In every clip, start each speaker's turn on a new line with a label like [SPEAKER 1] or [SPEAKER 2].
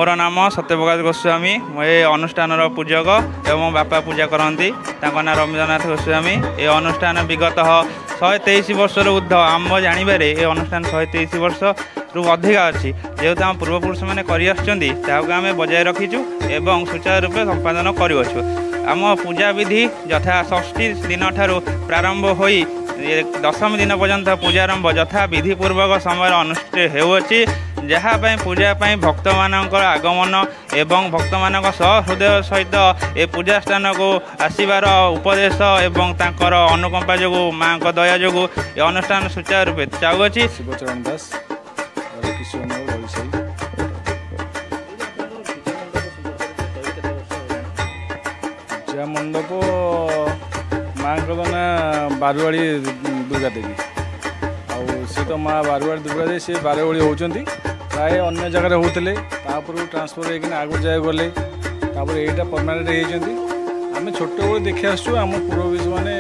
[SPEAKER 1] मोर नाम सत्यप्रकाश गोस्वामी ये अनुष्ठान पूजक एवं बापा पूजा करती ना रंजनाथ गोस्वामी। ये अनुष्ठान विगत 123 वर्ष ऊर्ध आम जानवर ये अनुष्ठान 123 वर्ष रु अधिक अच्छी जेहेतु आम पूर्वपुरुष मैंने आम बजाय रखीचु एवं सुचारू रूपे संपादन करूँ। आम पूजा विधि यथा षष्ठी दिन ठारू प्रारंभ हो दशमी दिन पर्यंत पूजारंभ यथा विधिपूर्वक समय अनुष्ठित होउछि। जहाँपाई पूजापाई भक्त मानक आगमन एवं भक्त मानक सहृदय सहित ए पूजा स्थान को आसबार उपदेश एवं तांकर अनुकंपा जो माँ को दया जो ये अनुष्ठान सुचारू रूपे चालुअछि।
[SPEAKER 2] शिवचरण दास पूजा मंडप माँ को ना बारुआड़ी दुर्गा देवी सी तो माँ बारुआड़ी दुर्गा देवी सी बारुआड़ी होती प्राय अन्य जगह होते ट्रांसफर होकर आगु जाए गले यहाँ परमानेंट होती आम छोट बड़े देखी आसु आम पूर्वज मैंने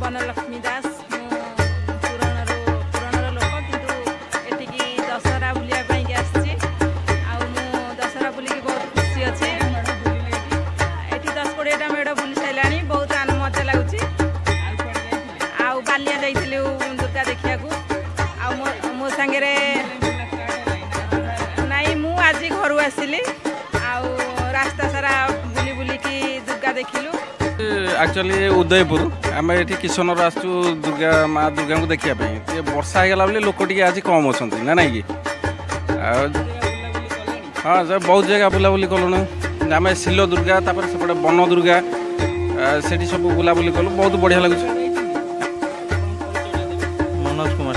[SPEAKER 2] कर
[SPEAKER 3] लक्ष्मी दास पुराणर लोक किंतु एटिकी दशहरा बुलापाई आसी दशहरा बुलिकी बहुत खुशी अच्छे। ये 10-20टा मेढ़ बुली सारा बहुत मजा लगुच। बालिया जाइलु दुर्गा देखा मो सांगे नाई मु आज घर आसिली रास्ता सारा बुली बुलिकी दुर्गा देखिलु।
[SPEAKER 2] एक्चुअली उदयपुर आम ये किशनर आसु दुर्गा माँ दुर्गा को देखापी वर्षा होगा बोले लोक टे आज कम अच्छा ना ना कि हाँ सर बहुत जगह बुलाबुली कलुँ आम शिल दुर्गा सेपटे वन दुर्गा से सब बुलाबुली कलु बहुत बढ़िया लगुच।
[SPEAKER 1] मनोज कुमार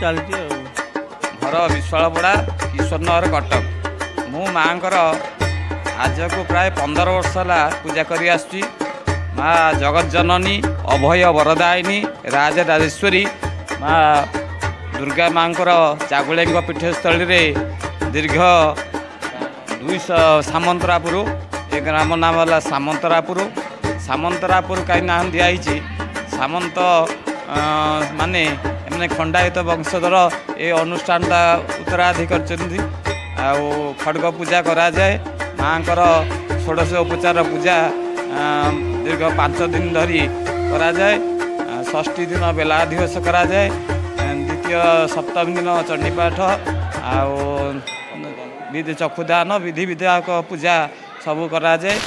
[SPEAKER 1] चलती
[SPEAKER 4] घर विश्वालपड़ा किशोरनगर कटक मु माँ आज को प्राय 15 वर्ष है पूजा करी आसुची। माँ जगत जननी अभय वरदायिनी राज राजेश्वरी माँ दुर्गा माँ चागुले पीठस्थल दीर्घ 200 सामंतरापुर ए ग्राम नाम है सामंतरापुर कहीं नाम दिखाई सामंत माने एमने खंडायत वंशधर ये अनुष्ठानटा उत्तराधिकार खड़ग पूजा करा जाए। माँ षोडश उपचार पूजा दीर्घ 5 दिन धरी करा जाए। षष्ठी दिन बेलाधिवेश करा जाए। द्वितीय सप्तमी दिन चंडीपाठ विधि चक्षुदान विधि विधायक पूजा सबू करा जाए।